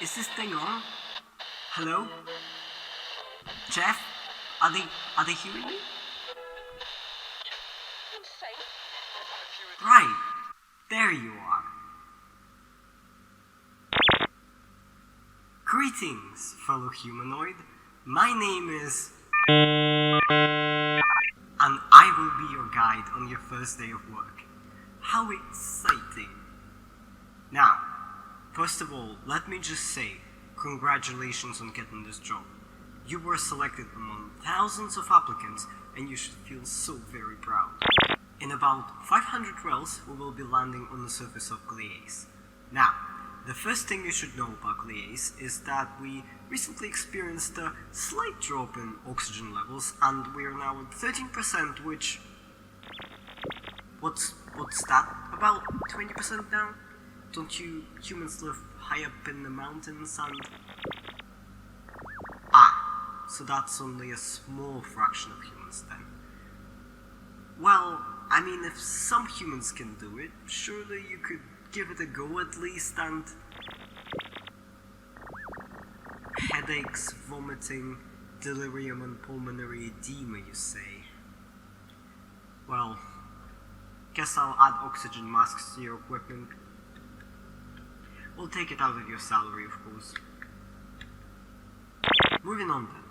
Is this thing on? Hello? Jeff? Are they hearing me? Right. There you are. Greetings, fellow humanoid. My name is... and I will be your guide on your first day of work. How exciting. Now, first of all, let me just say, congratulations on getting this job. You were selected among thousands of applicants, and you should feel so very proud. In about 500 wells, we will be landing on the surface of Gliese. Now, the first thing you should know about Gliese is that we recently experienced a slight drop in oxygen levels, and we are now at 13%, which... What's that? About 20% down? Don't you humans live high up in the mountains and... Ah, so that's only a small fraction of humans then. Well, I mean, if some humans can do it, surely you could give it a go at least, and... Headaches, vomiting, delirium and pulmonary edema, you say? Well, guess I'll add oxygen masks to your equipment. We'll take it out of your salary, of course. Moving on then.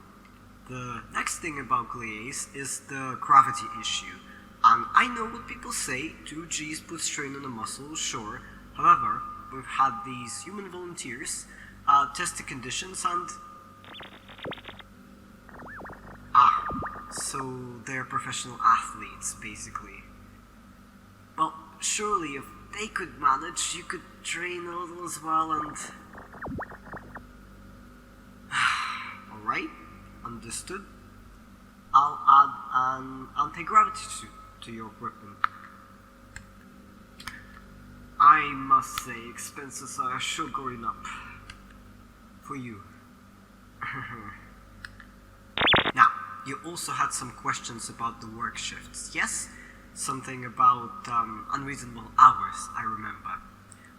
The next thing about Gliese is the gravity issue. And I know what people say, 2Gs put strain on the muscle, sure. However, we've had these human volunteers test the conditions and... Ah, so they're professional athletes, basically. Well, surely if they could manage, you could train a little as well and... Alright, understood. I'll add an anti-gravity suit to your equipment. I must say, expenses are sure going up. For you. Now, you also had some questions about the work shifts, yes? Something about unreasonable hours, I remember.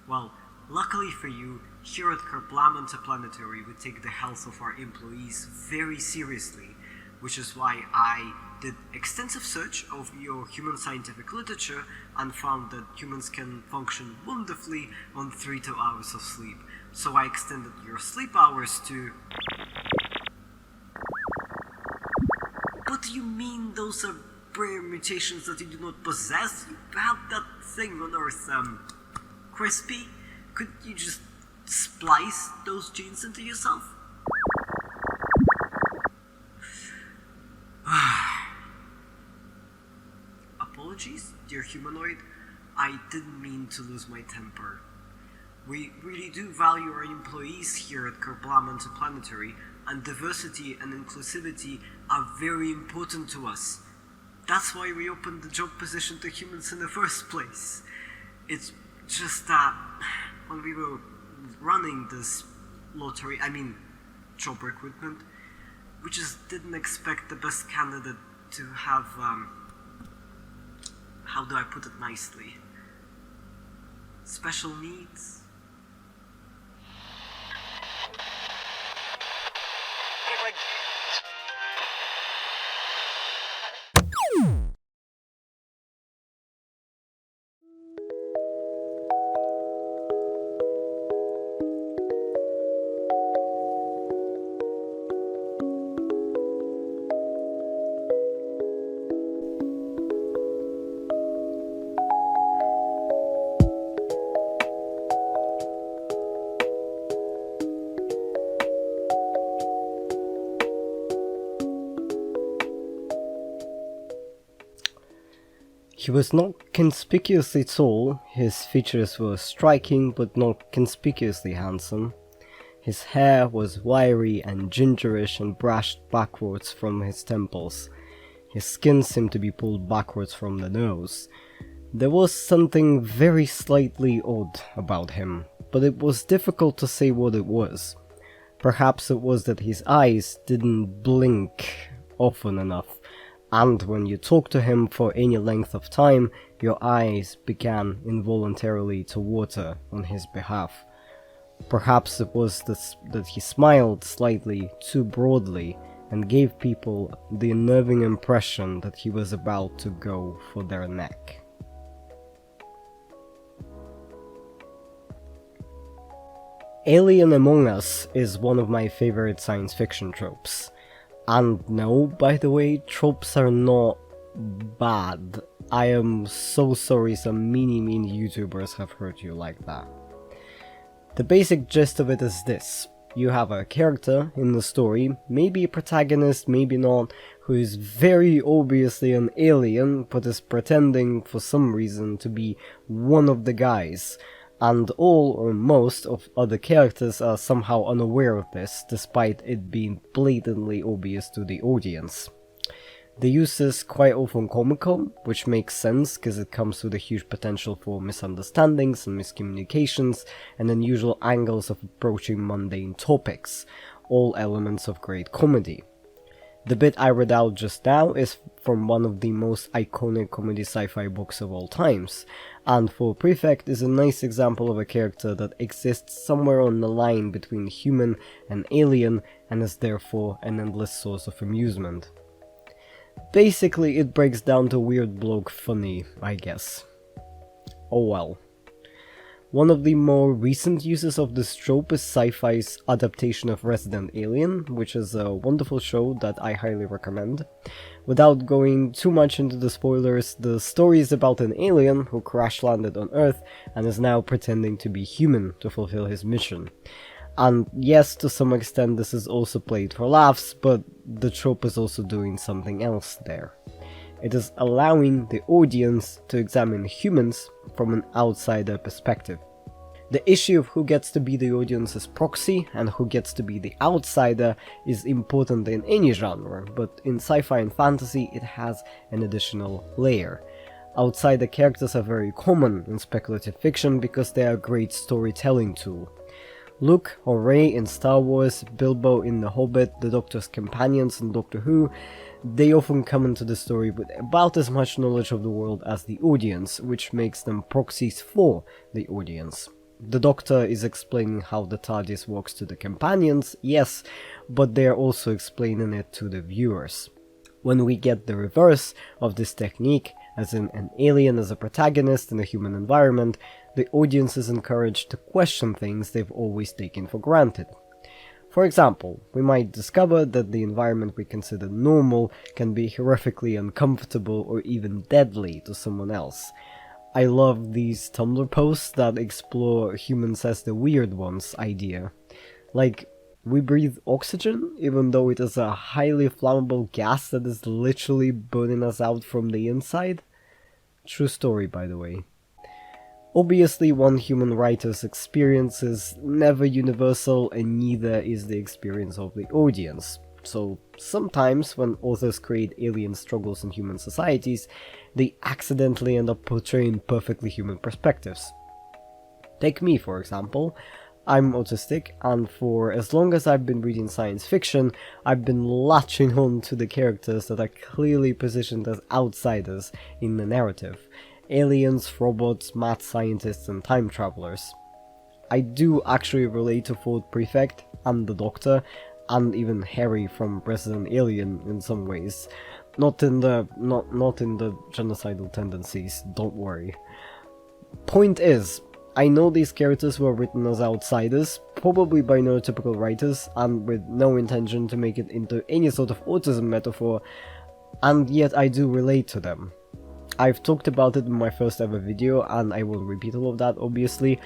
Well, luckily for you, here at Kerblam Interplanetary we take the health of our employees very seriously, which is why I did extensive search of your human scientific literature and found that humans can function wonderfully on 3 to 2 hours of sleep. So I extended your sleep hours to... What do you mean those are rare mutations that you do not possess? You had that thing on Earth, Crispy? Could you just splice those genes into yourself? Apologies, dear humanoid. I didn't mean to lose my temper. We really do value our employees here at Kerblam Interplanetary, and diversity and inclusivity are very important to us. That's why we opened the job position to humans in the first place. It's just that when we were running this job recruitment, we just didn't expect the best candidate to have, how do I put it nicely? Special needs? He was not conspicuously tall, his features were striking but not conspicuously handsome. His hair was wiry and gingerish and brushed backwards from his temples. His skin seemed to be pulled backwards from the nose. There was something very slightly odd about him, but it was difficult to say what it was. Perhaps it was that his eyes didn't blink often enough, and when you talked to him for any length of time, your eyes began involuntarily to water on his behalf. Perhaps it was that he smiled slightly too broadly and gave people the unnerving impression that he was about to go for their neck. Alien Among Us is one of my favorite science fiction tropes. And no, by the way, tropes are not bad. I am so sorry some mean YouTubers have hurt you like that. The basic gist of it is this. You have a character in the story, maybe a protagonist, maybe not, who is very obviously an alien, but is pretending for some reason to be one of the guys. And all or most of other characters are somehow unaware of this, despite it being blatantly obvious to the audience. The use is quite often comical, which makes sense because it comes with a huge potential for misunderstandings and miscommunications and unusual angles of approaching mundane topics, all elements of great comedy. The bit I read out just now is from one of the most iconic comedy sci-fi books of all times, and for Prefect is a nice example of a character that exists somewhere on the line between human and alien and is therefore an endless source of amusement. Basically, it breaks down to weird bloke funny, I guess. Oh well. One of the more recent uses of this trope is sci-fi's adaptation of Resident Alien, which is a wonderful show that I highly recommend. Without going too much into the spoilers, the story is about an alien who crash-landed on Earth and is now pretending to be human to fulfill his mission. And yes, to some extent this is also played for laughs, but the trope is also doing something else there. It is allowing the audience to examine humans from an outsider perspective. The issue of who gets to be the audience's proxy and who gets to be the outsider is important in any genre, but in sci-fi and fantasy it has an additional layer. Outsider characters are very common in speculative fiction because they are a great storytelling tool. Luke or Rey in Star Wars, Bilbo in The Hobbit, the Doctor's companions in Doctor Who, they often come into the story with about as much knowledge of the world as the audience, which makes them proxies for the audience. The Doctor is explaining how the TARDIS works to the companions, yes, but they are also explaining it to the viewers. When we get the reverse of this technique, as in an alien as a protagonist in a human environment, the audience is encouraged to question things they've always taken for granted. For example, we might discover that the environment we consider normal can be horrifically uncomfortable or even deadly to someone else. I love these Tumblr posts that explore humans as the weird ones idea. Like, we breathe oxygen even though it is a highly flammable gas that is literally burning us out from the inside? True story, by the way. Obviously, one human writer's experience is never universal and neither is the experience of the audience. So sometimes when authors create alien struggles in human societies, they accidentally end up portraying perfectly human perspectives. Take me, for example. I'm autistic, and for as long as I've been reading science fiction, I've been latching on to the characters that are clearly positioned as outsiders in the narrative. Aliens, robots, mad scientists, and time travelers. I do actually relate to Ford Prefect and the Doctor, and even Harry from Resident Alien in some ways. Not in the genocidal tendencies, don't worry. Point is, I know these characters were written as outsiders, probably by neurotypical writers, and with no intention to make it into any sort of autism metaphor, and yet I do relate to them. I've talked about it in my first ever video, and I will repeat all of that obviously,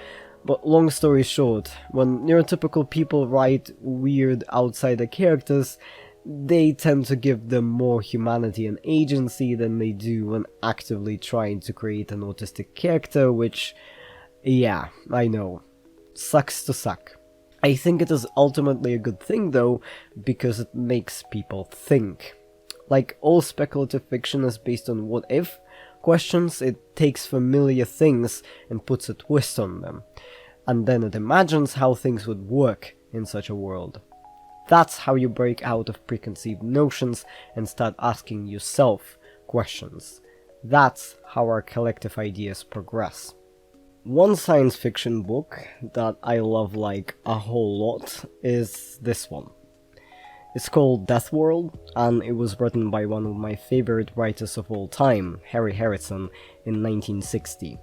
but long story short, when neurotypical people write weird outsider characters, they tend to give them more humanity and agency than they do when actively trying to create an autistic character, which, yeah, I know, sucks to suck. I think it is ultimately a good thing though, because it makes people think. Like all speculative fiction is based on what if questions, it takes familiar things and puts a twist on them, and then it imagines how things would work in such a world. That's how you break out of preconceived notions and start asking yourself questions. That's how our collective ideas progress. One science fiction book that I love like a whole lot is this one. It's called Death World, and it was written by one of my favorite writers of all time, Harry Harrison, in 1960.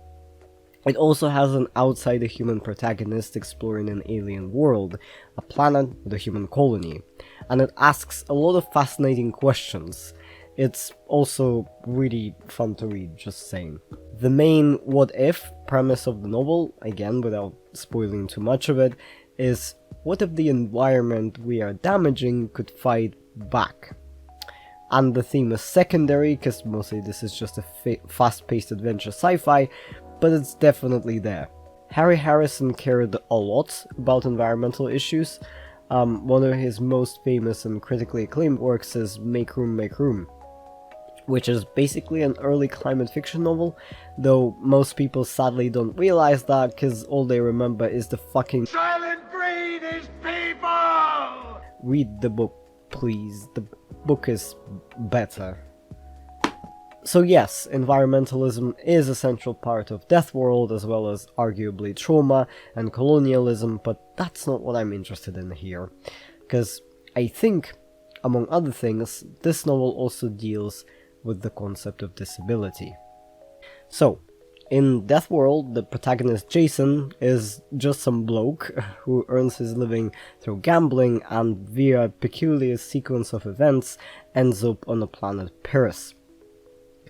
It also has an outside-the-human protagonist exploring an alien world, a planet with a human colony, and it asks a lot of fascinating questions. It's also really fun to read, just saying. The main what-if premise of the novel, again without spoiling too much of it, is what if the environment we are damaging could fight back? And the theme is secondary, because mostly this is just a fast-paced adventure sci-fi, but it's definitely there. Harry Harrison cared a lot about environmental issues. One of his most famous and critically acclaimed works is Make Room, which is basically an early climate fiction novel, though most people sadly don't realize that because all they remember is the fucking silent breed is people! Read the book, please. The book is better. So yes, environmentalism is a central part of Death World, as well as arguably trauma and colonialism, but that's not what I'm interested in here. Because I think, among other things, this novel also deals with the concept of disability. So, in Death World, the protagonist Jason is just some bloke who earns his living through gambling and via a peculiar sequence of events ends up on the planet Pyrrhus.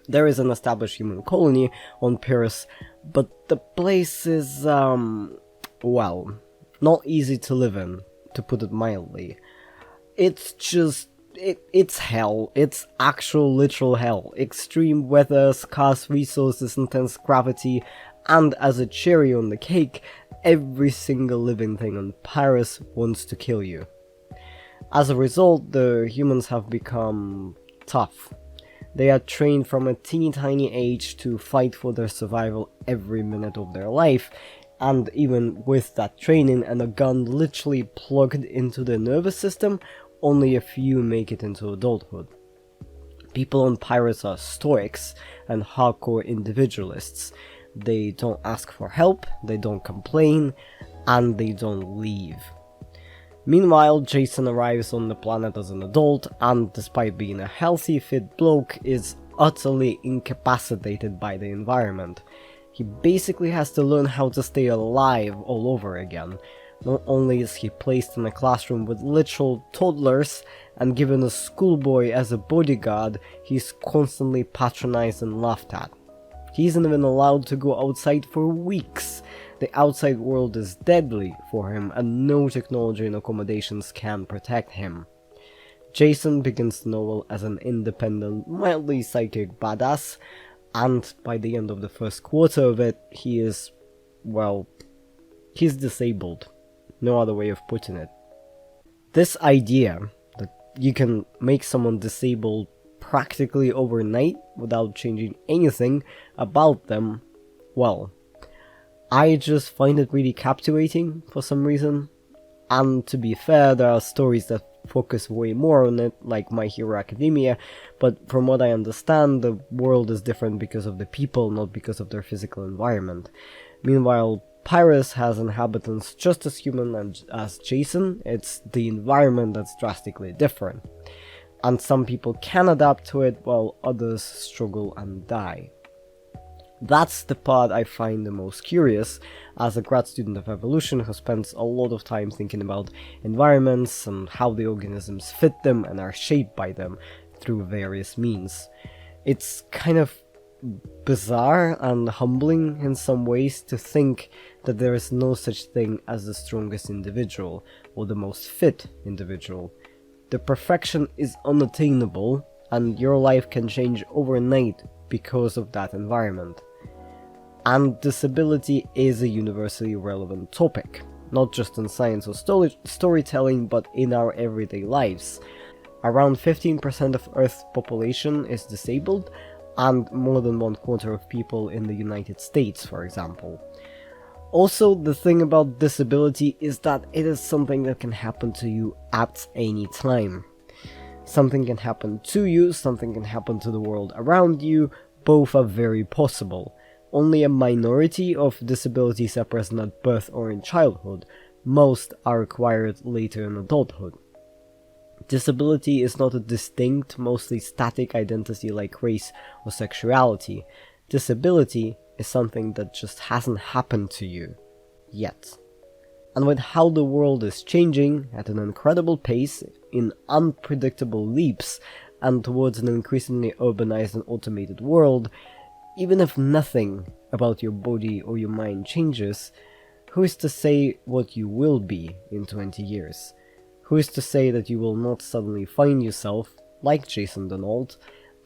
There is an established human colony on Pyrrhus, but the place is, well, not easy to live in, to put it mildly. It's just it's hell. It's actual literal hell. Extreme weather, scarce resources, intense gravity, and as a cherry on the cake, every single living thing on Pyrrhus wants to kill you. As a result, the humans have become tough. They are trained from a teeny tiny age to fight for their survival every minute of their life, and even with that training and a gun literally plugged into their nervous system, only a few make it into adulthood. People on Pyrrhus are stoics and hardcore individualists. They don't ask for help, they don't complain, and they don't leave. Meanwhile, Jason arrives on the planet as an adult, and despite being a healthy, fit bloke, is utterly incapacitated by the environment. He basically has to learn how to stay alive all over again. Not only is he placed in a classroom with literal toddlers and given a schoolboy as a bodyguard, he's constantly patronized and laughed at. He isn't even allowed to go outside for weeks. The outside world is deadly for him, and no technology and accommodations can protect him. Jason begins the novel as an independent, mildly psychic badass, and by the end of the first quarter of it, he's disabled. No other way of putting it. This idea that you can make someone disabled practically overnight without changing anything about them, well, I just find it really captivating for some reason. And to be fair, there are stories that focus way more on it, like My Hero Academia, but from what I understand, the world is different because of the people, not because of their physical environment. Meanwhile, Pyrrhus has inhabitants just as human as Jason. It's the environment that's drastically different. And some people can adapt to it while others struggle and die. That's the part I find the most curious, as a grad student of evolution who spends a lot of time thinking about environments and how the organisms fit them and are shaped by them through various means. It's kind of bizarre and humbling in some ways to think that there is no such thing as the strongest individual or the most fit individual. The perfection is unattainable, and your life can change overnight because of that environment. And disability is a universally relevant topic, not just in science or storytelling, but in our everyday lives. Around 15% of Earth's population is disabled, and more than 1/4 of people in the United States, for example. Also, the thing about disability is that it is something that can happen to you at any time. Something can happen to you, something can happen to the world around you, both are very possible. Only a minority of disabilities are present at birth or in childhood. Most are acquired later in adulthood. Disability is not a distinct, mostly static identity like race or sexuality. Disability is something that just hasn't happened to you yet. And with how the world is changing at an incredible pace, in unpredictable leaps, and towards an increasingly urbanized and automated world, even if nothing about your body or your mind changes, who is to say what you will be in 20 years? Who is to say that you will not suddenly find yourself, like Jason Donald,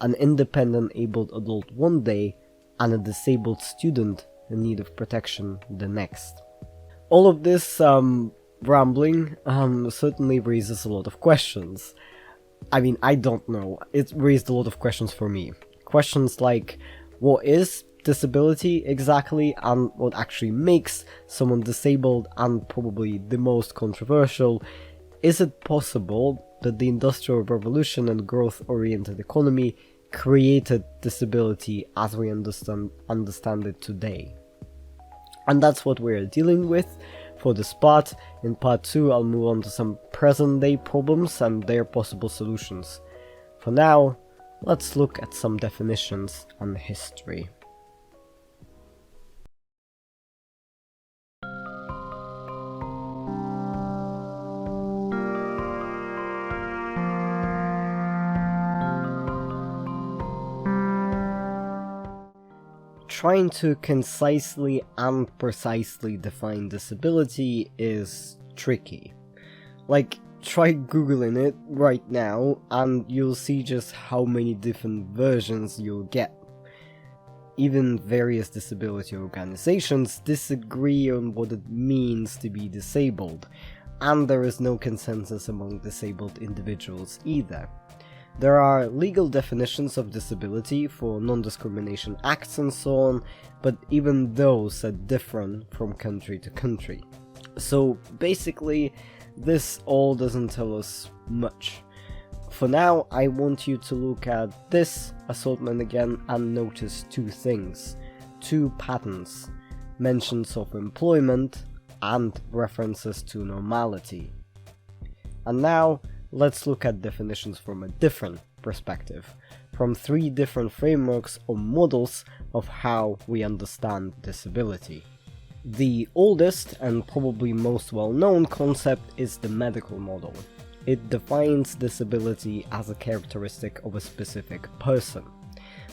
an independent abled adult one day, and a disabled student in need of protection the next? All of this rambling certainly raises a lot of questions. I mean, I don't know. It raised a lot of questions for me. Questions like, what is disability exactly, and what actually makes someone disabled, and probably the most controversial, is it possible that the Industrial Revolution and growth-oriented economy created disability as we understand it today? And that's what we're dealing with for this part. In part 2, I'll move on to some present-day problems and their possible solutions. For now, let's look at some definitions and history. Trying to concisely and precisely define disability is tricky. Like, try googling it right now and you'll see just how many different versions you'll get. Even various disability organizations disagree on what it means to be disabled, and there is no consensus among disabled individuals either. There are legal definitions of disability for non-discrimination acts and so on, but even those are different from country to country. So basically, this all doesn't tell us much. For now, I want you to look at this assortment again and notice two things, two patterns, mentions of employment and references to normality. And now, let's look at definitions from a different perspective, from three different frameworks or models of how we understand disability. The oldest and probably most well-known concept is the medical model. It defines disability as a characteristic of a specific person.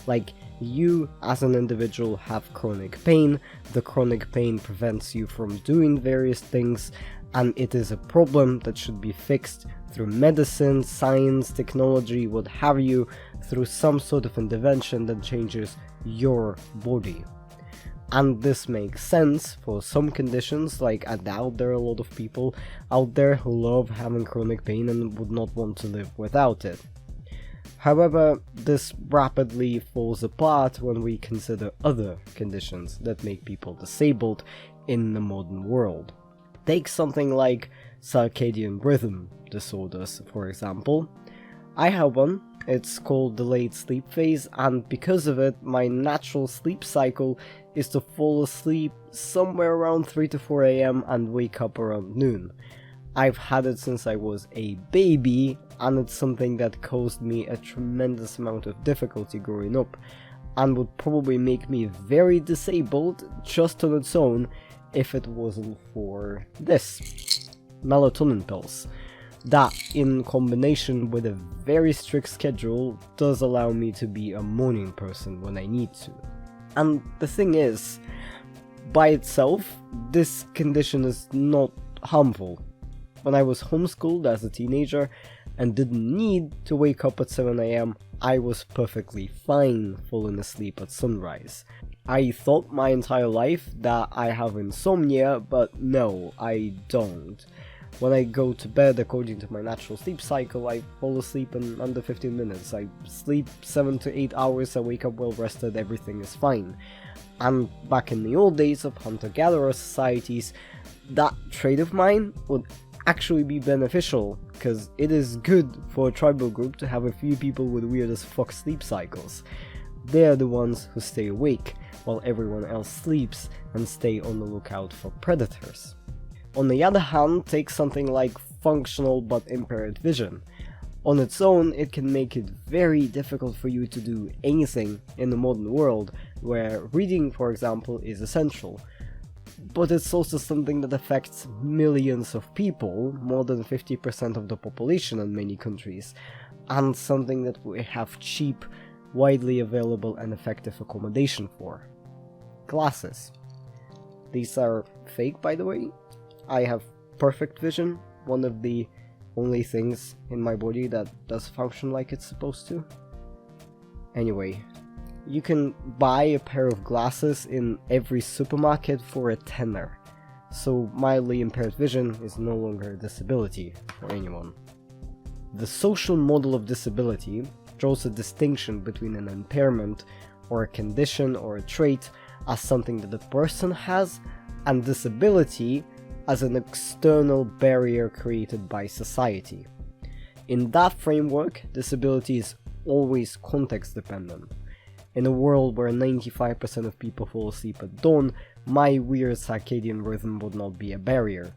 Like, you as an individual have chronic pain, the chronic pain prevents you from doing various things, and it is a problem that should be fixed through medicine, science, technology, what have you, through some sort of intervention that changes your body. And this makes sense for some conditions, like I doubt there are a lot of people out there who love having chronic pain and would not want to live without it. However, this rapidly falls apart when we consider other conditions that make people disabled in the modern world. Take something like circadian rhythm disorders, for example. I have one, it's called delayed sleep phase, and because of it, my natural sleep cycle is to fall asleep somewhere around 3 to 4 am and wake up around noon. I've had it since I was a baby, and it's something that caused me a tremendous amount of difficulty growing up, and would probably make me very disabled just on its own if it wasn't for this. Melatonin pills. That, in combination with a very strict schedule, does allow me to be a morning person when I need to. And the thing is, by itself, this condition is not harmful. When I was homeschooled as a teenager and didn't need to wake up at 7 am, I was perfectly fine falling asleep at sunrise. I thought my entire life that I have insomnia, but no, I don't. When I go to bed according to my natural sleep cycle, I fall asleep in under 15 minutes. I sleep 7 to 8 hours, I wake up well rested, everything is fine. And back in the old days of hunter-gatherer societies, that trait of mine would actually be beneficial, because it is good for a tribal group to have a few people with weird as fuck sleep cycles. They're the ones who stay awake, while everyone else sleeps and stay on the lookout for predators. On the other hand, take something like functional but impaired vision. On its own, it can make it very difficult for you to do anything in the modern world, where reading, for example, is essential. But it's also something that affects millions of people, more than 50% of the population in many countries, and something that we have cheap, widely available and effective accommodation for. Glasses. These are fake, by the way. I have perfect vision, one of the only things in my body that does function like it's supposed to. Anyway, you can buy a pair of glasses in every supermarket for a tenner, so mildly impaired vision is no longer a disability for anyone. The social model of disability draws a distinction between an impairment or a condition or a trait as something that a person has, and disability as an external barrier created by society. In that framework, disability is always context dependent. In a world where 95% of people fall asleep at dawn, my weird circadian rhythm would not be a barrier.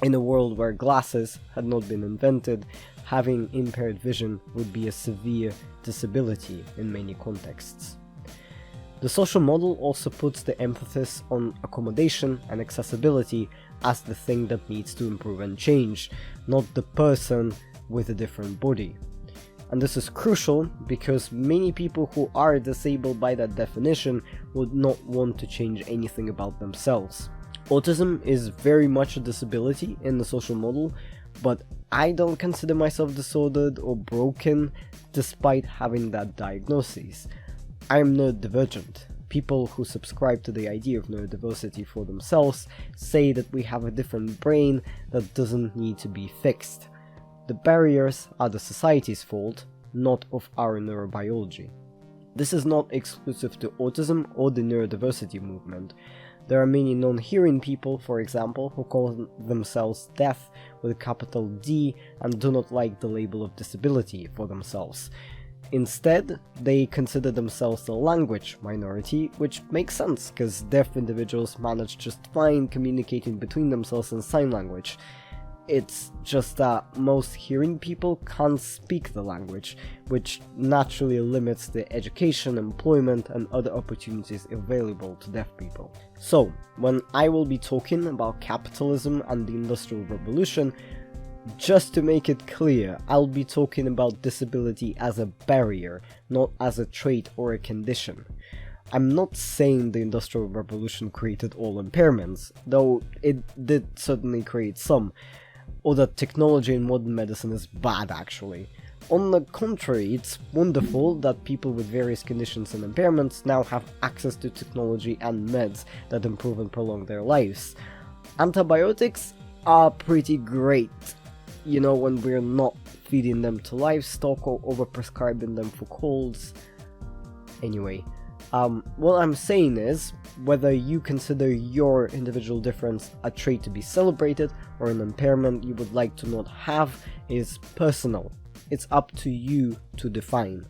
In a world where glasses had not been invented, having impaired vision would be a severe disability in many contexts. The social model also puts the emphasis on accommodation and accessibility as the thing that needs to improve and change, not the person with a different body. And this is crucial because many people who are disabled by that definition would not want to change anything about themselves. Autism is very much a disability in the social model, but I don't consider myself disordered or broken despite having that diagnosis. I'm neurodivergent. People who subscribe to the idea of neurodiversity for themselves say that we have a different brain that doesn't need to be fixed. The barriers are the society's fault, not of our neurobiology. This is not exclusive to autism or the neurodiversity movement. There are many non-hearing people, for example, who call themselves deaf with a capital D and do not like the label of disability for themselves. Instead, they consider themselves a language minority, which makes sense because deaf individuals manage just fine communicating between themselves in sign language. It's just that most hearing people can't speak the language, which naturally limits the education, employment, and other opportunities available to deaf people. So, when I will be talking about capitalism and the Industrial Revolution, just to make it clear, I'll be talking about disability as a barrier, not as a trait or a condition. I'm not saying the Industrial Revolution created all impairments, though it did certainly create some, or that technology in modern medicine is bad actually. On the contrary, it's wonderful that people with various conditions and impairments now have access to technology and meds that improve and prolong their lives. Antibiotics are pretty great, you know, when we're not feeding them to livestock or overprescribing them for colds. Anyway, what I'm saying is, whether you consider your individual difference a trait to be celebrated or an impairment you would like to not have is personal. It's up to you to define.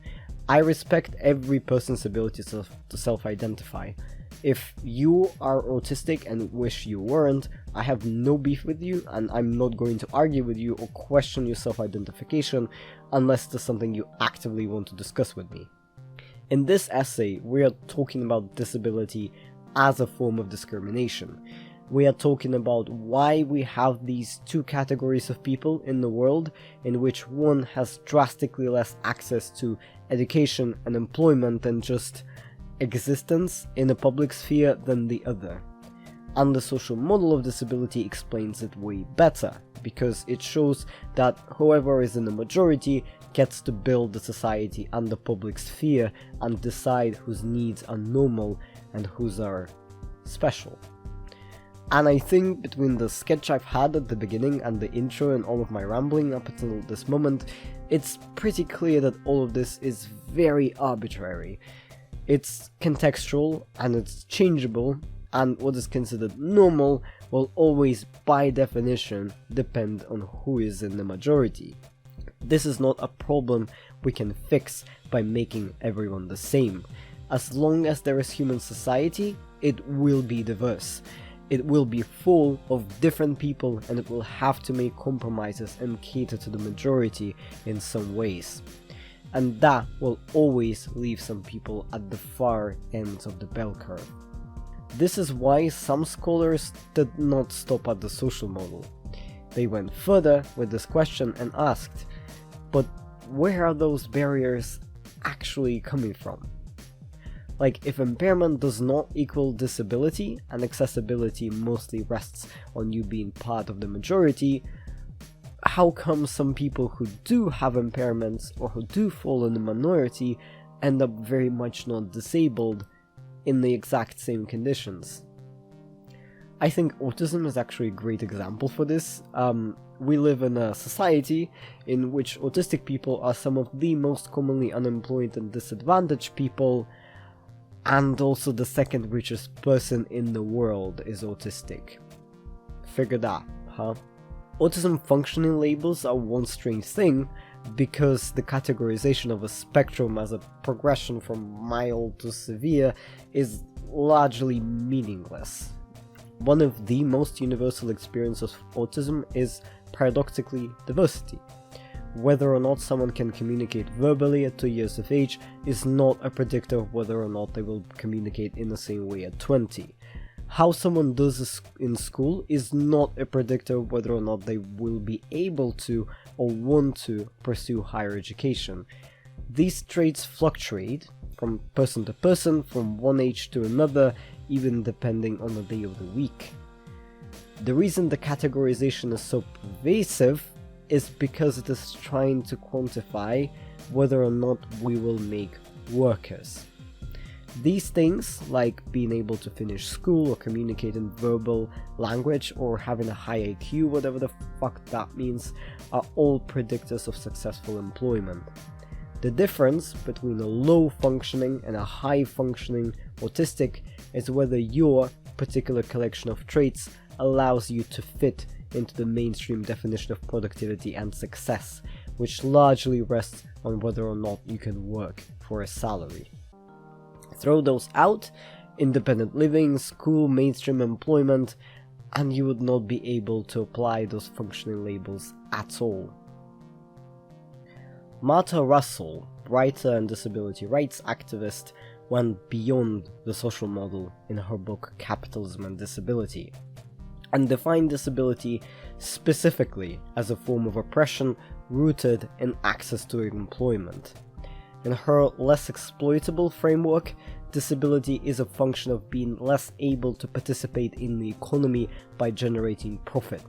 I respect every person's ability to self-identify. If you are autistic and wish you weren't, I have no beef with you, and I'm not going to argue with you or question your self-identification unless there's something you actively want to discuss with me. In this essay, we are talking about disability as a form of discrimination. We are talking about why we have these two categories of people in the world, in which one has drastically less access to education and employment and just existence in the public sphere than the other. And the social model of disability explains it way better, because it shows that whoever is in the majority gets to build the society and the public sphere and decide whose needs are normal and whose are special. And I think between the sketch I've had at the beginning and the intro and all of my rambling up until this moment, it's pretty clear that all of this is very arbitrary. It's contextual and it's changeable, and what is considered normal will always, by definition, depend on who is in the majority. This is not a problem we can fix by making everyone the same. As long as there is human society, it will be diverse. It will be full of different people, and it will have to make compromises and cater to the majority in some ways. And that will always leave some people at the far ends of the bell curve. This is why some scholars did not stop at the social model. They went further with this question and asked, but where are those barriers actually coming from? Like, if impairment does not equal disability and accessibility mostly rests on you being part of the majority, how come some people who do have impairments or who do fall in the minority end up very much not disabled in the exact same conditions? I think autism is actually a great example for this. We live in a society in which autistic people are some of the most commonly unemployed and disadvantaged people, and also the second richest person in the world is autistic. Figure that, huh? Autism functioning labels are one strange thing, because the categorization of a spectrum as a progression from mild to severe is largely meaningless. One of the most universal experiences of autism is, paradoxically, diversity. Whether or not someone can communicate verbally at 2 years of age is not a predictor of whether or not they will communicate in the same way at 20. How someone does in school is not a predictor of whether or not they will be able to or want to pursue higher education. These traits fluctuate from person to person, from one age to another, even depending on the day of the week. The reason the categorization is so pervasive is because it is trying to quantify whether or not we will make workers. These things, like being able to finish school or communicate in verbal language or having a high IQ, whatever the fuck that means, are all predictors of successful employment. The difference between a low functioning and a high functioning autistic is whether your particular collection of traits allows you to fit into the mainstream definition of productivity and success, which largely rests on whether or not you can work for a salary. Throw those out, independent living, school, mainstream employment, and you would not be able to apply those functioning labels at all. Martha Russell, writer and disability rights activist, went beyond the social model in her book Capitalism and Disability, and defined disability specifically as a form of oppression rooted in access to employment. In her less exploitable framework, disability is a function of being less able to participate in the economy by generating profit.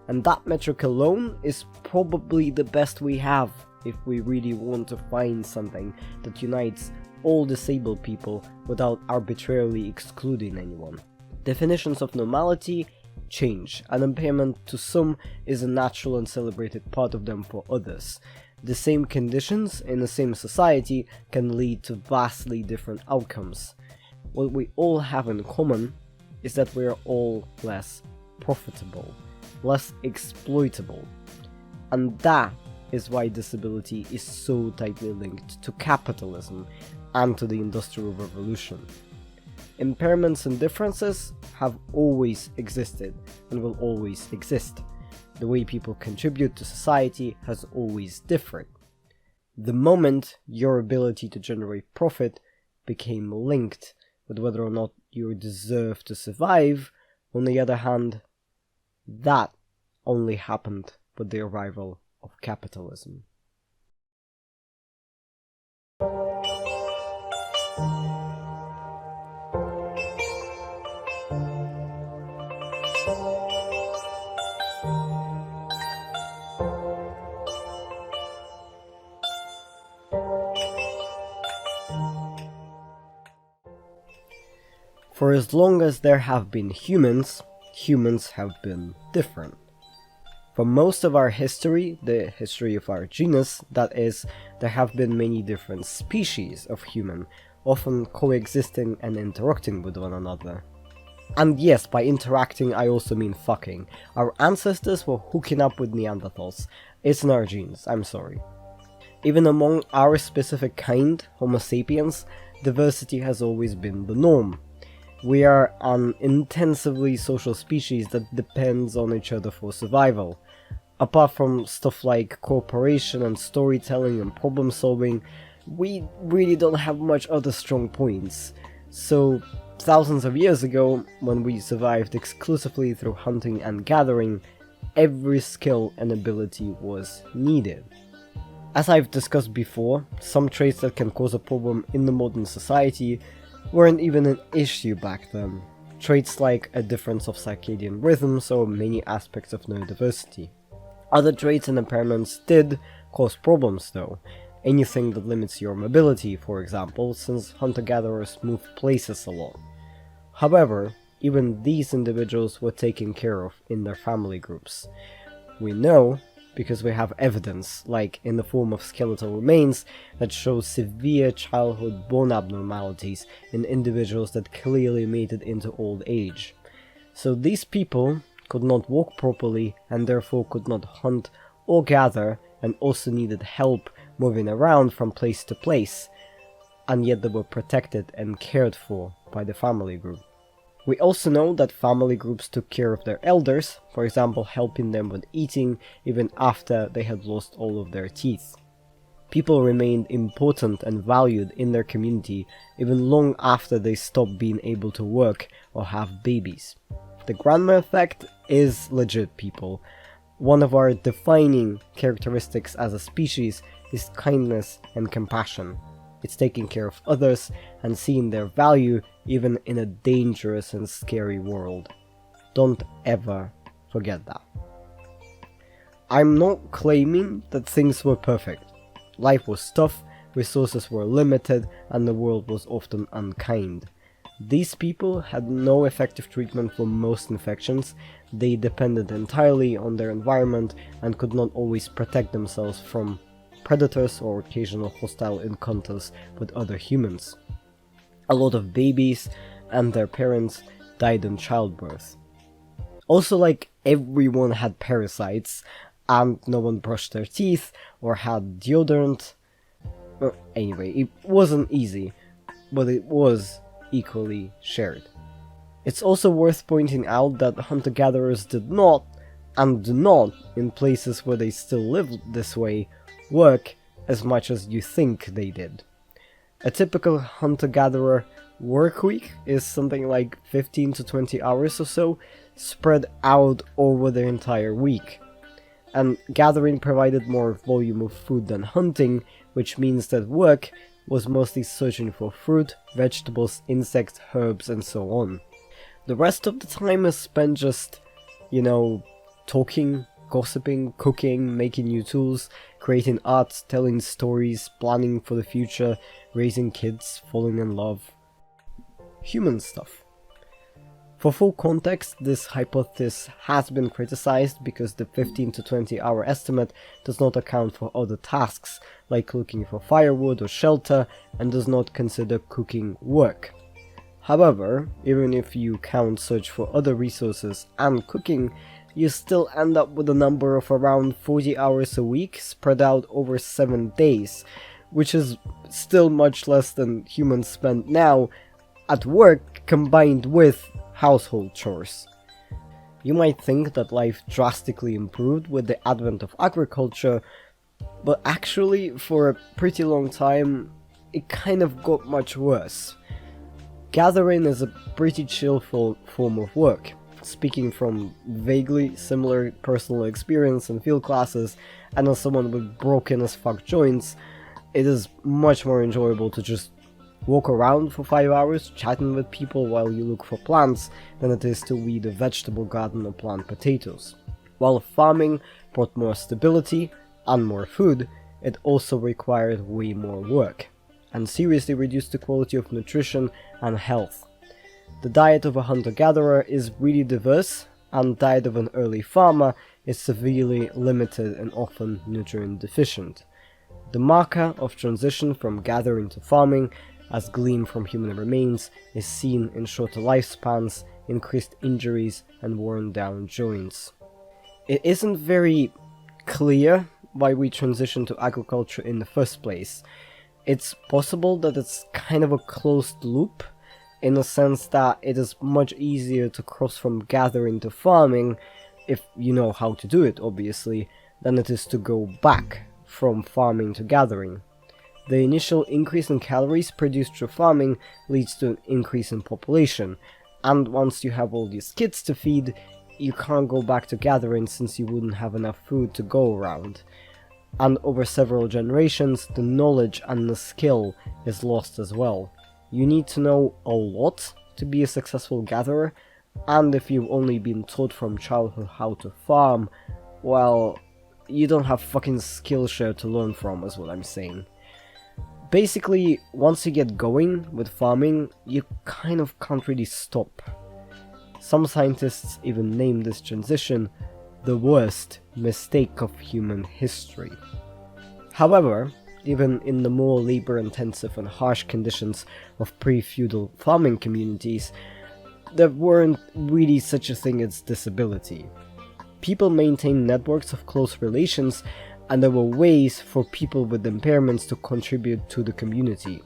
And that metric alone is probably the best we have if we really want to find something that unites all disabled people without arbitrarily excluding anyone. Definitions of normality change, and impairment to some is a natural and celebrated part of them for others. The same conditions in the same society can lead to vastly different outcomes. What we all have in common is that we are all less profitable, less exploitable, and that is why disability is so tightly linked to capitalism and to the Industrial Revolution. Impairments and differences have always existed and will always exist. The way people contribute to society has always differed. The moment your ability to generate profit became linked with whether or not you deserve to survive, on the other hand, that only happened with the arrival of capitalism. For as long as there have been humans, humans have been different. For most of our history, the history of our genus, that is, there have been many different species of human, often coexisting and interacting with one another. And yes, by interacting I also mean fucking. Our ancestors were hooking up with Neanderthals. It's in our genes, I'm sorry. Even among our specific kind, Homo sapiens, diversity has always been the norm. We are an intensively social species that depends on each other for survival. Apart from stuff like cooperation and storytelling and problem solving, we really don't have much other strong points. So, thousands of years ago, when we survived exclusively through hunting and gathering, every skill and ability was needed. As I've discussed before, some traits that can cause a problem in the modern society weren't even an issue back then. Traits like a difference of circadian rhythms or many aspects of neurodiversity. Other traits and impairments did cause problems though. Anything that limits your mobility, for example, since hunter-gatherers move places a lot. However, even these individuals were taken care of in their family groups. We know because we have evidence, like in the form of skeletal remains, that show severe childhood bone abnormalities in individuals that clearly made it into old age. So these people could not walk properly and therefore could not hunt or gather, and also needed help moving around from place to place, and yet they were protected and cared for by the family group. We also know that family groups took care of their elders, for example helping them with eating even after they had lost all of their teeth. People remained important and valued in their community even long after they stopped being able to work or have babies. The grandma effect is legit, people. One of our defining characteristics as a species is kindness and compassion. It's taking care of others and seeing their value even in a dangerous and scary world. Don't ever forget that. I'm not claiming that things were perfect. Life was tough, resources were limited, and the world was often unkind. These people had no effective treatment for most infections, they depended entirely on their environment and could not always protect themselves from predators or occasional hostile encounters with other humans. A lot of babies and their parents died in childbirth. Also, like, everyone had parasites and no one brushed their teeth or had deodorant. Anyway, it wasn't easy, but it was equally shared. It's also worth pointing out that hunter-gatherers did not, and do not, in places where they still live this way, work as much as you think they did. A typical hunter-gatherer work week is something like 15 to 20 hours or so, spread out over the entire week. And gathering provided more volume of food than hunting, which means that work was mostly searching for fruit, vegetables, insects, herbs, and so on. The rest of the time is spent just, talking, gossiping, cooking, making new tools, creating art, telling stories, planning for the future, raising kids, falling in love. Human stuff. For full context, this hypothesis has been criticized because the 15 to 20 hour estimate does not account for other tasks, like looking for firewood or shelter, and does not consider cooking work. However, even if you count search for other resources and cooking, you still end up with a number of around 40 hours a week spread out over 7 days, which is still much less than humans spend now at work combined with household chores. You might think that life drastically improved with the advent of agriculture, but actually for a pretty long time it kind of got much worse. Gathering is a pretty chill form of work. Speaking from vaguely similar personal experience in field classes, and as someone with broken as fuck joints, it is much more enjoyable to just walk around for 5 hours chatting with people while you look for plants than it is to weed a vegetable garden or plant potatoes. While farming brought more stability and more food, it also required way more work, and seriously reduced the quality of nutrition and health. The diet of a hunter-gatherer is really diverse, and the diet of an early farmer is severely limited and often nutrient deficient. The marker of transition from gathering to farming, as gleaned from human remains, is seen in shorter lifespans, increased injuries, and worn down joints. It isn't very clear why we transitioned to agriculture in the first place. It's possible that it's kind of a closed loop, in the sense that it is much easier to cross from gathering to farming, if you know how to do it obviously, than it is to go back from farming to gathering. The initial increase in calories produced through farming leads to an increase in population, and once you have all these kids to feed, you can't go back to gathering since you wouldn't have enough food to go around. And over several generations, the knowledge and the skill is lost as well. You need to know a lot to be a successful gatherer, and if you've only been taught from childhood how to farm, well, you don't have fucking Skillshare to learn from, is what I'm saying. Basically, once you get going with farming, you kind of can't really stop. Some scientists even name this transition the worst mistake of human history. However, even in the more labor-intensive and harsh conditions of pre-feudal farming communities, there weren't really such a thing as disability. People maintained networks of close relations, and there were ways for people with impairments to contribute to the community.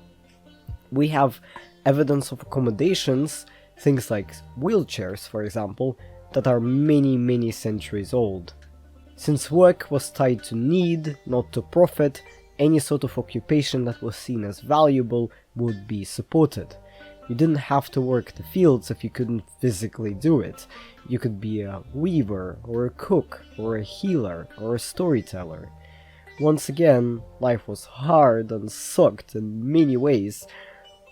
We have evidence of accommodations, things like wheelchairs for example, that are many centuries old. Since work was tied to need, not to profit, any sort of occupation that was seen as valuable would be supported. You didn't have to work the fields if you couldn't physically do it. You could be a weaver, or a cook, or a healer, or a storyteller. Once again, life was hard and sucked in many ways,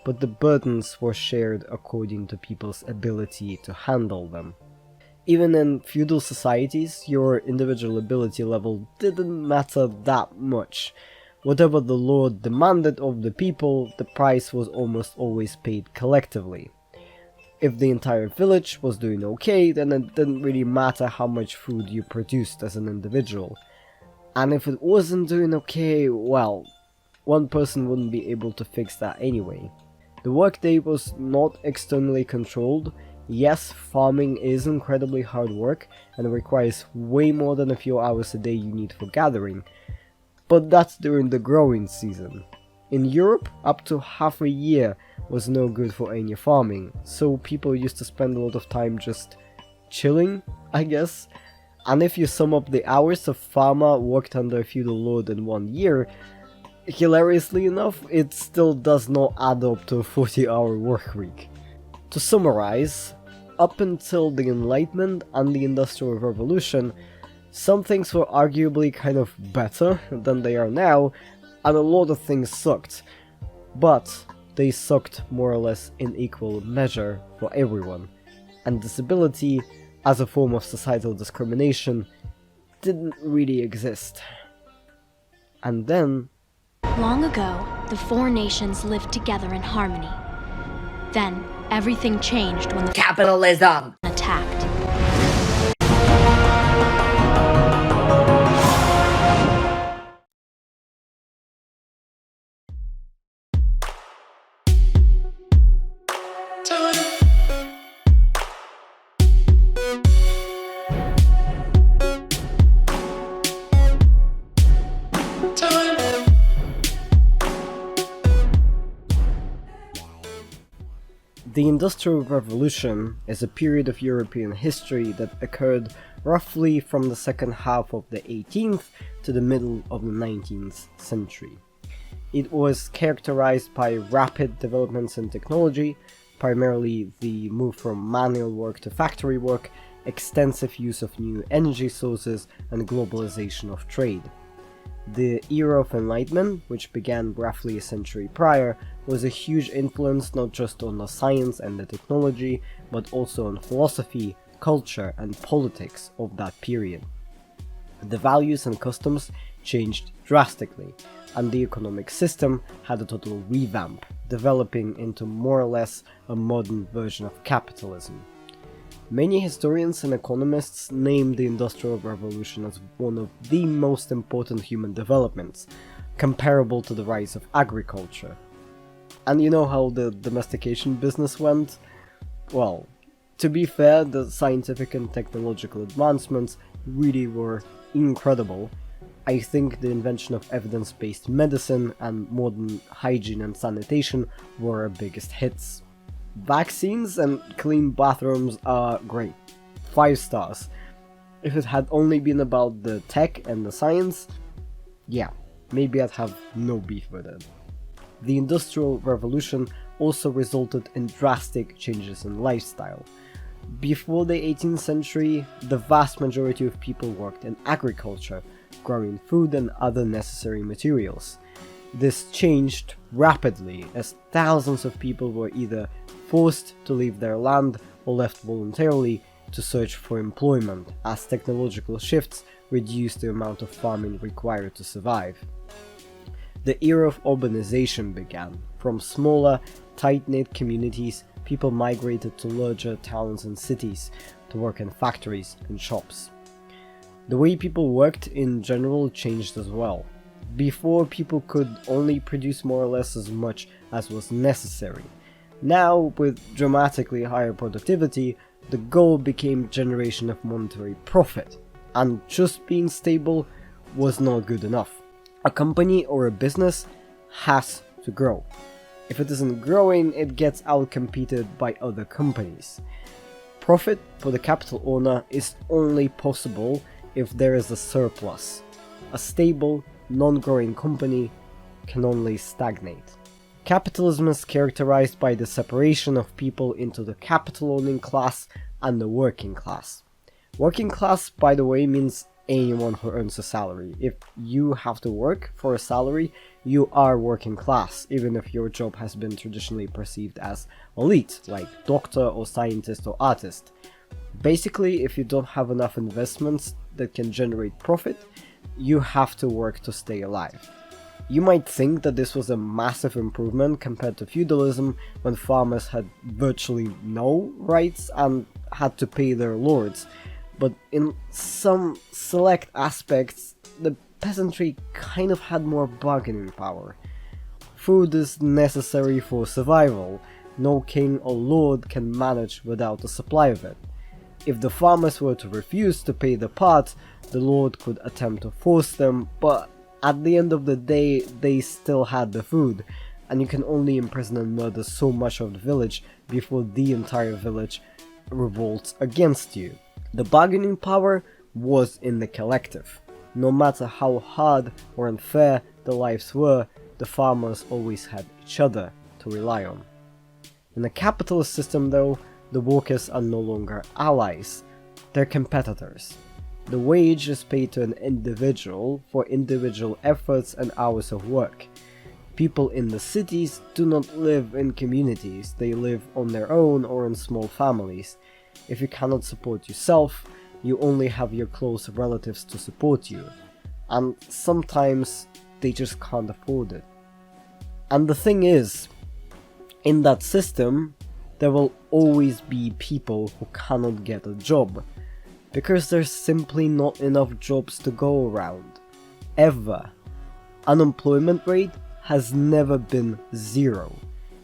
but the burdens were shared according to people's ability to handle them. Even in feudal societies, your individual ability level didn't matter that much. Whatever the lord demanded of the people, the price was almost always paid collectively. If the entire village was doing okay, then it didn't really matter how much food you produced as an individual. And if it wasn't doing okay, well, one person wouldn't be able to fix that anyway. The workday was not externally controlled. Yes, farming is incredibly hard work and requires way more than a few hours a day you need for gathering, but that's during the growing season. In Europe, up to half a year was no good for any farming, so people used to spend a lot of time just chilling, I guess. And if you sum up the hours a farmer worked under a feudal lord in 1 year, hilariously enough, it still does not add up to a 40-hour work week. To summarize, up until the Enlightenment and the Industrial Revolution, some things were arguably kind of better than they are now, and a lot of things sucked, but they sucked more or less in equal measure for everyone, and disability, as a form of societal discrimination, didn't really exist. And then... Long ago, the four nations lived together in harmony. Then, everything changed when the Capitalism attacked. The Industrial Revolution is a period of European history that occurred roughly from the second half of the 18th to the middle of the 19th century. It was characterized by rapid developments in technology, primarily the move from manual work to factory work, extensive use of new energy sources, and globalization of trade. The era of Enlightenment, which began roughly a century prior, was a huge influence not just on the science and the technology, but also on philosophy, culture, and politics of that period. The values and customs changed drastically, and the economic system had a total revamp, developing into more or less a modern version of capitalism. Many historians and economists name the Industrial Revolution as one of the most important human developments, comparable to the rise of agriculture. And you know how the domestication business went? Well, to be fair, the scientific and technological advancements really were incredible, I think the invention of evidence-based medicine and modern hygiene and sanitation were our biggest hits. Vaccines and clean bathrooms are great. 5 stars. If it had only been about the tech and the science, yeah, maybe I'd have no beef with it. The Industrial Revolution also resulted in drastic changes in lifestyle. Before the 18th century, the vast majority of people worked in agriculture, growing food and other necessary materials. This changed rapidly as thousands of people were either forced to leave their land or left voluntarily to search for employment, as technological shifts reduced the amount of farming required to survive. The era of urbanization began. From smaller, tight-knit communities, people migrated to larger towns and cities to work in factories and shops. The way people worked in general changed as well. Before, people could only produce more or less as much as was necessary. Now, with dramatically higher productivity, the goal became generation of monetary profit, and just being stable was not good enough. A company or a business has to grow. If it isn't growing, it gets outcompeted by other companies. Profit for the capital owner is only possible if there is a surplus. A stable, non-growing company can only stagnate. Capitalism is characterized by the separation of people into the capital-owning class and the working class. Working class, by the way, means anyone who earns a salary. If you have to work for a salary, you are working class, even if your job has been traditionally perceived as elite, like doctor or scientist or artist. Basically, if you don't have enough investments that can generate profit, you have to work to stay alive. You might think that this was a massive improvement compared to feudalism, when farmers had virtually no rights and had to pay their lords, but in some select aspects, the peasantry kind of had more bargaining power. Food is necessary for survival. No king or lord can manage without a supply of it. If the farmers were to refuse to pay the part, the lord could attempt to force them, but at the end of the day, they still had the food, and you can only imprison and murder so much of the village before the entire village revolts against you. The bargaining power was in the collective. No matter how hard or unfair the lives were, the farmers always had each other to rely on. In a capitalist system though, the workers are no longer allies, they're competitors. The wage is paid to an individual for individual efforts and hours of work. People in the cities do not live in communities, they live on their own or in small families. If you cannot support yourself, you only have your close relatives to support you, and sometimes they just can't afford it. And the thing is, in that system, there will always be people who cannot get a job, because there's simply not enough jobs to go around. Ever. Unemployment rate has never been zero.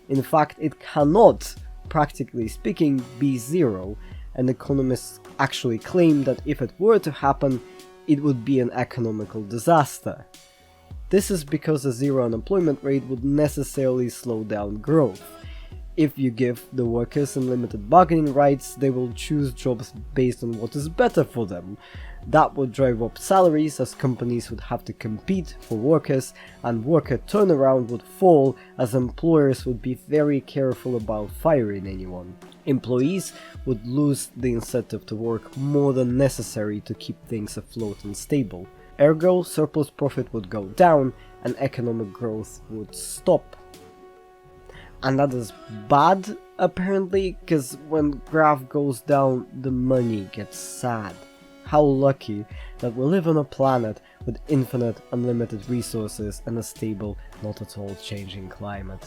In fact, it cannot, practically speaking, be zero, and economists actually claim that if it were to happen, it would be an economical disaster. This is because a zero unemployment rate would necessarily slow down growth. If you give the workers unlimited bargaining rights, they will choose jobs based on what is better for them. That would drive up salaries, as companies would have to compete for workers, and worker turnaround would fall, as employers would be very careful about firing anyone. Employees would lose the incentive to work more than necessary to keep things afloat and stable. Ergo, surplus profit would go down and economic growth would stop. And that is bad, apparently, because when graph goes down, the money gets sad. How lucky that we live on a planet with infinite, unlimited resources and a stable, not at all changing climate.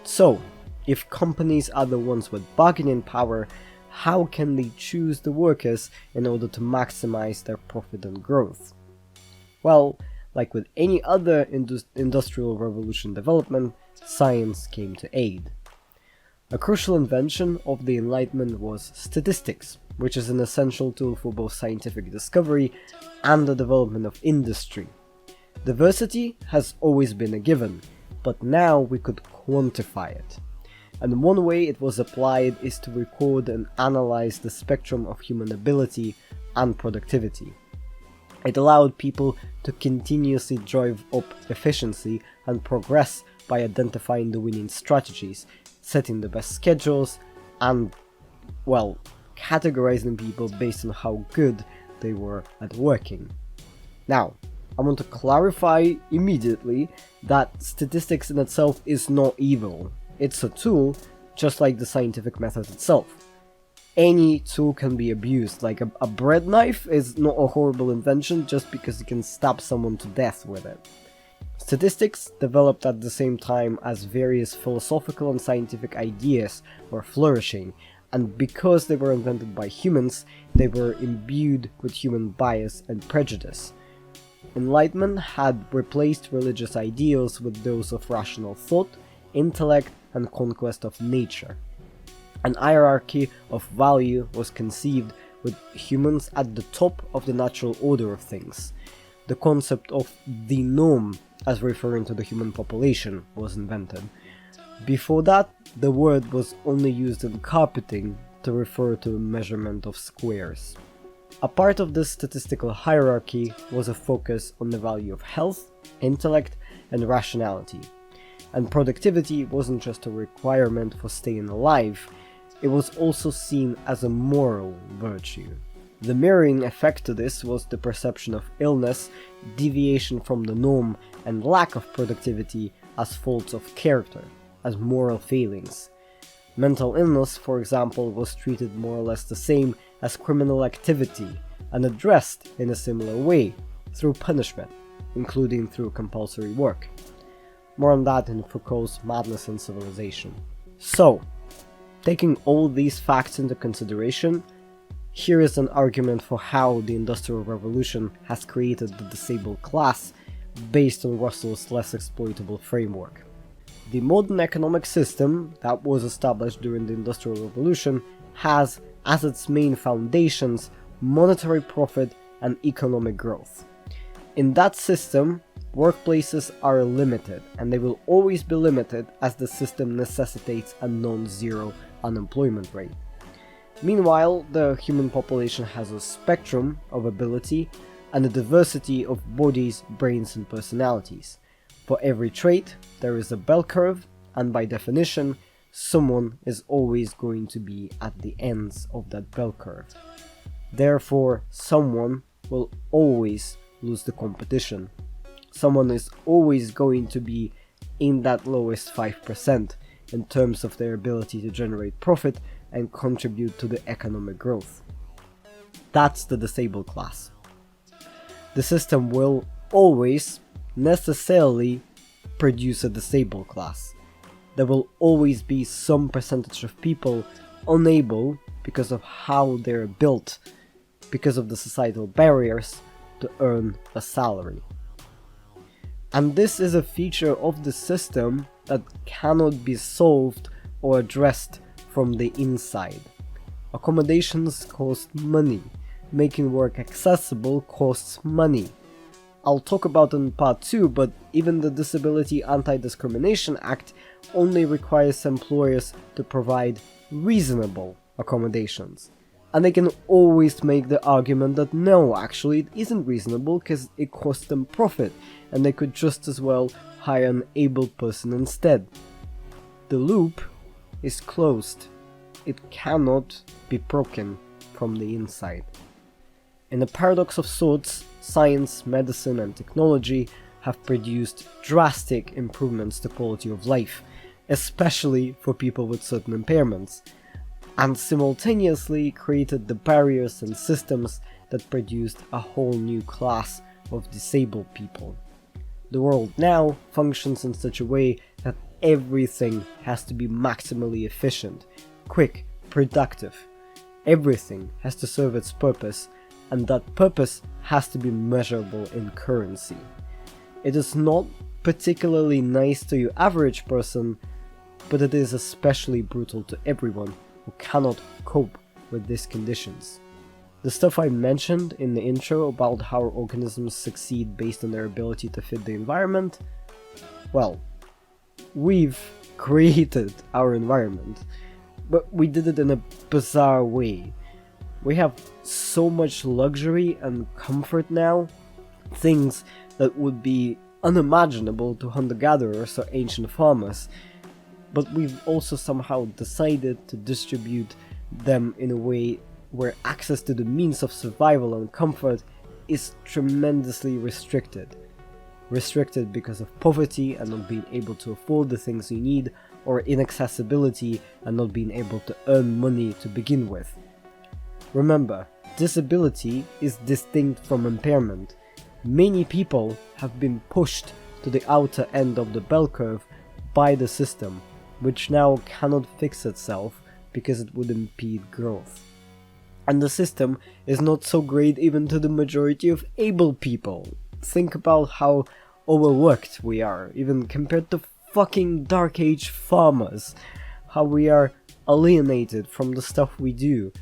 So, if companies are the ones with bargaining power, how can they choose the workers in order to maximize their profit and growth? Well, like with any other industrial revolution development, science came to aid. A crucial invention of the Enlightenment was statistics. which is an essential tool for both scientific discovery and the development of industry. Diversity has always been a given, but now we could quantify it. And one way it was applied is to record and analyze the spectrum of human ability and productivity. It allowed people to continuously drive up efficiency and progress by identifying the winning strategies, setting the best schedules, and, well, categorizing people based on how good they were at working. Now, I want to clarify immediately that statistics in itself is not evil. It's a tool, just like the scientific method itself. Any tool can be abused, like a bread knife is not a horrible invention just because you can stab someone to death with it. Statistics developed at the same time as various philosophical and scientific ideas were flourishing, and because they were invented by humans, they were imbued with human bias and prejudice. Enlightenment had replaced religious ideals with those of rational thought, intellect, and conquest of nature. An hierarchy of value was conceived with humans at the top of the natural order of things. The concept of the norm, as referring to the human population, was invented. Before that, the word was only used in carpeting to refer to a measurement of squares. A part of this statistical hierarchy was a focus on the value of health, intellect, and rationality. And productivity wasn't just a requirement for staying alive, it was also seen as a moral virtue. The mirroring effect to this was the perception of illness, deviation from the norm, and lack of productivity as faults of character, as moral failings. Mental illness, for example, was treated more or less the same as criminal activity and addressed in a similar way, through punishment, including through compulsory work. More on that in Foucault's Madness and Civilization. So, taking all these facts into consideration, here is an argument for how the Industrial Revolution has created the disabled class based on Russell's less exploitable framework. The modern economic system that was established during the Industrial Revolution has as its main foundations monetary profit and economic growth. In that system, workplaces are limited, and they will always be limited as the system necessitates a non-zero unemployment rate. Meanwhile, the human population has a spectrum of ability and a diversity of bodies, brains, and personalities. For every trait, there is a bell curve, and by definition, someone is always going to be at the ends of that bell curve. Therefore, someone will always lose the competition. Someone is always going to be in that lowest 5% in terms of their ability to generate profit and contribute to the economic growth. That's the disabled class. The system will always necessarily produce a disabled class. There will always be some percentage of people unable, because of how they're built, because of the societal barriers, to earn a salary. And this is a feature of the system that cannot be solved or addressed from the inside. Accommodations cost money. Making work accessible costs money. I'll talk about it in part 2, but even the Disability Anti-Discrimination Act only requires employers to provide reasonable accommodations. And they can always make the argument that no, actually it isn't reasonable because it costs them profit, and they could just as well hire an able person instead. The loop is closed. It cannot be broken from the inside. In a paradox of sorts, science, medicine, and technology have produced drastic improvements to quality of life, especially for people with certain impairments, and simultaneously created the barriers and systems that produced a whole new class of disabled people. The world now functions in such a way that everything has to be maximally efficient, quick, productive. Everything has to serve its purpose, and that purpose has to be measurable in currency. It is not particularly nice to your average person, but it is especially brutal to everyone who cannot cope with these conditions. The stuff I mentioned in the intro about how organisms succeed based on their ability to fit the environment, well, we've created our environment, but we did it in a bizarre way. We have so much luxury and comfort now, things that would be unimaginable to hunter-gatherers or ancient farmers, but we've also somehow decided to distribute them in a way where access to the means of survival and comfort is tremendously restricted. Restricted because of poverty and not being able to afford the things you need, or inaccessibility and not being able to earn money to begin with. Remember, disability is distinct from impairment. Many people have been pushed to the outer end of the bell curve by the system, which now cannot fix itself because it would impede growth. And the system is not so great even to the majority of able people. Think about how overworked we are, even compared to fucking Dark Age farmers. How we are alienated from the stuff we do,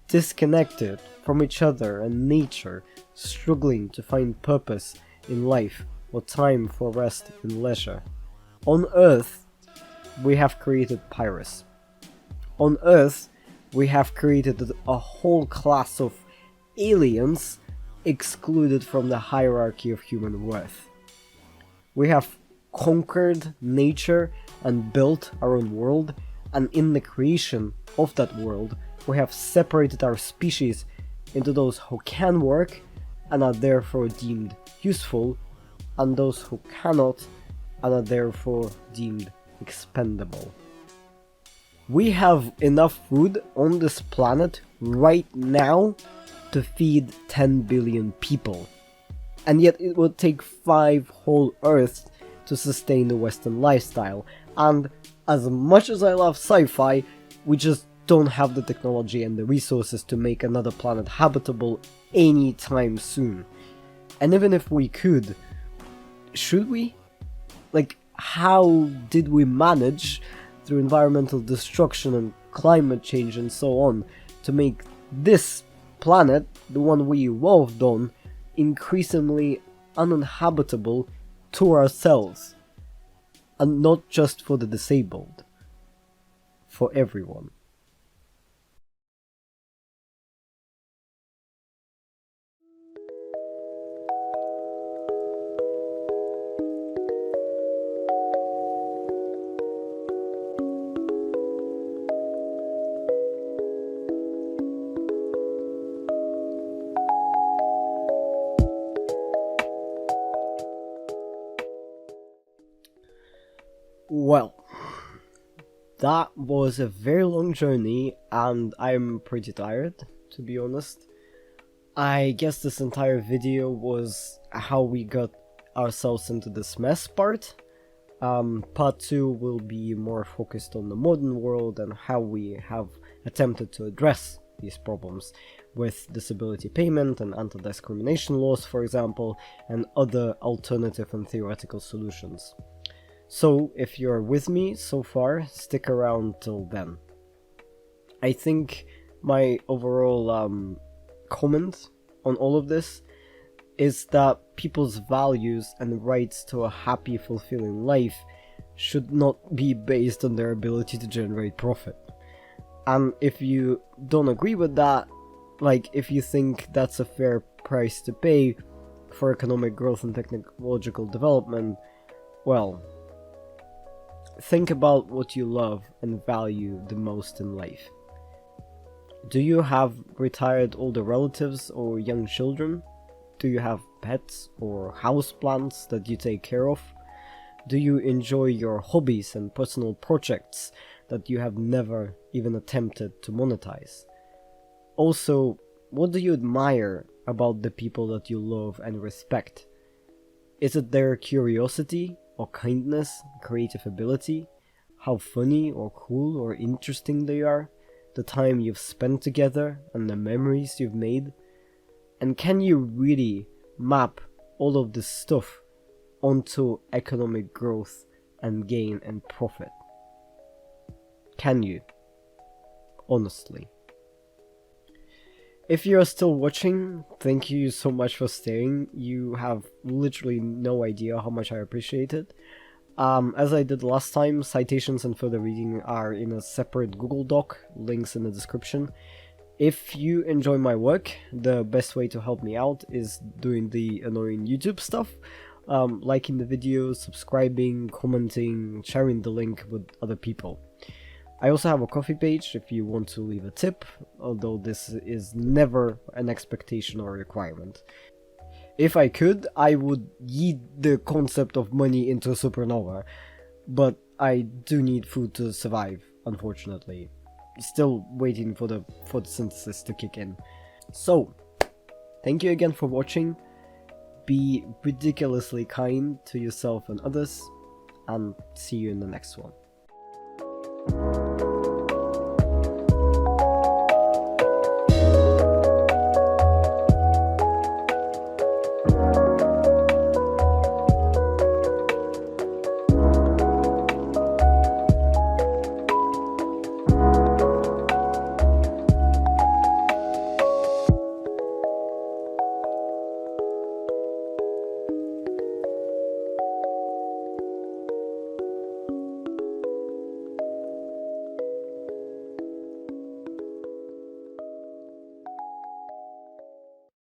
disconnected from each other and nature, struggling to find purpose in life or time for rest and leisure. On Earth, we have created pirates. On Earth, we have created a whole class of aliens excluded from the hierarchy of human worth. We have conquered nature and built our own world, and in the creation of that world, we have separated our species into those who can work and are therefore deemed useful, and those who cannot and are therefore deemed expendable. We have enough food on this planet right now to feed 10 billion people, and yet it would take 5 whole Earths to sustain the Western lifestyle, and as much as I love sci-fi, we just don't have the technology and the resources to make another planet habitable anytime soon. And even if we could, should we? Like, how did we manage, through environmental destruction and climate change and so on, to make this planet, the one we evolved on, increasingly uninhabitable to ourselves? And not just for the disabled, for everyone. Well, that was a very long journey, and I'm pretty tired, to be honest. I guess this entire video was how we got ourselves into this mess part. Part 2 will be more focused on the modern world and how we have attempted to address these problems with disability payment and anti-discrimination laws, for example, and other alternative and theoretical solutions. So, if you're with me so far, stick around till then. I think my overall comment on all of this is that people's values and rights to a happy, fulfilling life should not be based on their ability to generate profit. And if you don't agree with that, like if you think that's a fair price to pay for economic growth and technological development, well, think about what you love and value the most in life. Do you have retired older relatives or young children? Do you have pets or houseplants that you take care of? Do you enjoy your hobbies and personal projects that you have never even attempted to monetize? Also, what do you admire about the people that you love and respect? Is it their curiosity or kindness, creative ability, how funny or cool or interesting they are, the time you've spent together and the memories you've made? And can you really map all of this stuff onto economic growth and gain and profit? Can you? Honestly. If you're still watching, thank you so much for staying. You have literally no idea how much I appreciate it. As I did last time, citations and further reading are in a separate Google Doc, links in the description. If you enjoy my work, the best way to help me out is doing the annoying YouTube stuff, liking the video, subscribing, commenting, sharing the link with other people. I also have a Ko-fi page if you want to leave a tip, although this is never an expectation or requirement. If I could, I would yeet the concept of money into a supernova, but I do need food to survive, unfortunately. Still waiting for the photosynthesis to kick in. So, thank you again for watching. Be ridiculously kind to yourself and others, and see you in the next one.